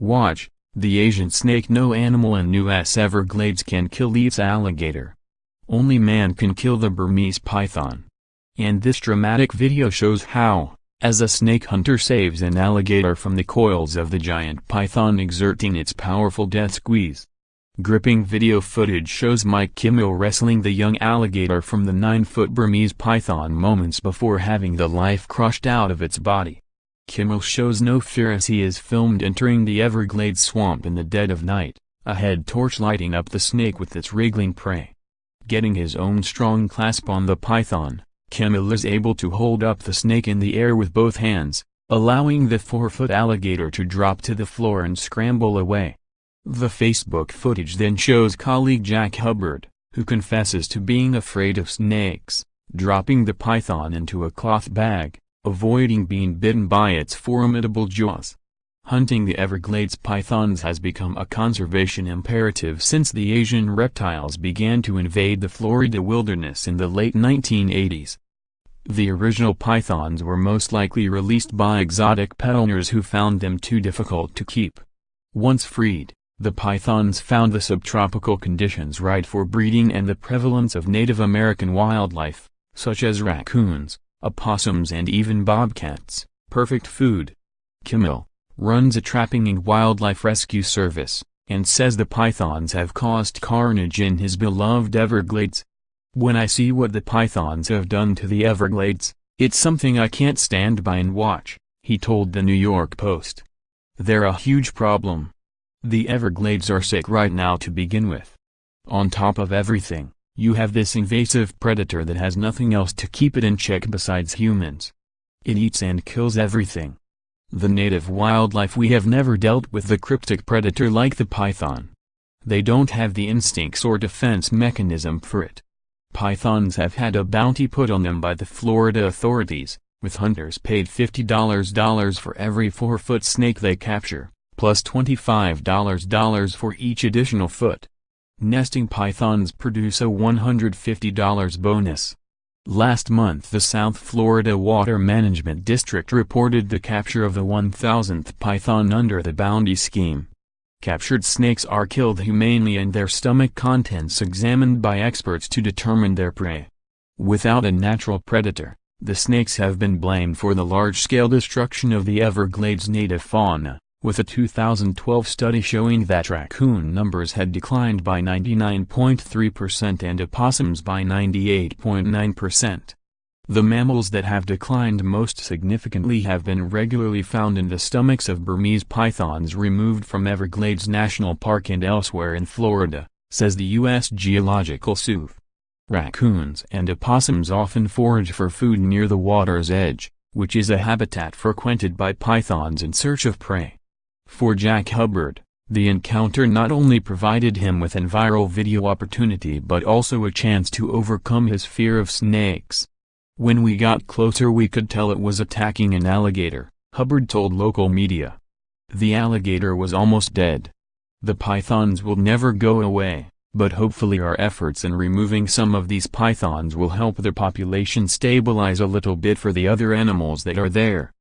Watch, the Asian snake. No animal in US Everglades can kill its alligator. Only man can kill the Burmese python. And this dramatic video shows how, as a snake hunter saves an alligator from the coils of the giant python exerting its powerful death squeeze. Gripping video footage shows Mike Kimmel wrestling the young alligator from the 9-foot Burmese python moments before having the life crushed out of its body. Kimmel shows no fear as he is filmed entering the Everglades swamp in the dead of night, a head torch lighting up the snake with its wriggling prey. Getting his own strong clasp on the python, Kimmel is able to hold up the snake in the air with both hands, allowing the 4-foot alligator to drop to the floor and scramble away. The Facebook footage then shows colleague Jack Hubbard, who confesses to being afraid of snakes, dropping the python into a cloth bag, avoiding being bitten by its formidable jaws. Hunting the Everglades pythons has become a conservation imperative since the Asian reptiles began to invade the Florida wilderness in the late 1980s. The original pythons were most likely released by exotic pet owners who found them too difficult to keep. Once freed, the pythons found the subtropical conditions right for breeding and the prevalence of Native American wildlife, such as raccoons, opossums and even bobcats, perfect food. Kimmel runs a trapping and wildlife rescue service, and says the pythons have caused carnage in his beloved Everglades. "When I see what the pythons have done to the Everglades, it's something I can't stand by and watch," he told the New York Post. "They're a huge problem. The Everglades are sick right now to begin with. On top of everything, you have this invasive predator that has nothing else to keep it in check besides humans. It eats and kills everything. The native wildlife we have never dealt with the cryptic predator like the python. They don't have the instincts or defense mechanism for it. Pythons have had a bounty put on them by the Florida authorities, with hunters paid $50 for every 4-foot snake they capture, plus $25 for each additional foot. Nesting pythons produce a $150 bonus. Last month the South Florida Water Management District reported the capture of the 1,000th python under the bounty scheme. Captured snakes are killed humanely and their stomach contents examined by experts to determine their prey. Without a natural predator, the snakes have been blamed for the large-scale destruction of the Everglades native fauna, with a 2012 study showing that raccoon numbers had declined by 99.3% and opossums by 98.9%. The mammals that have declined most significantly have been regularly found in the stomachs of Burmese pythons removed from Everglades National Park and elsewhere in Florida, says the U.S. Geological Survey. Raccoons and opossums often forage for food near the water's edge, which is a habitat frequented by pythons in search of prey. For Jack Hubbard, the encounter not only provided him with an viral video opportunity but also a chance to overcome his fear of snakes. "When we got closer we could tell it was attacking an alligator," Hubbard told local media. "The alligator was almost dead. The pythons will never go away, but hopefully our efforts in removing some of these pythons will help the population stabilize a little bit for the other animals that are there,"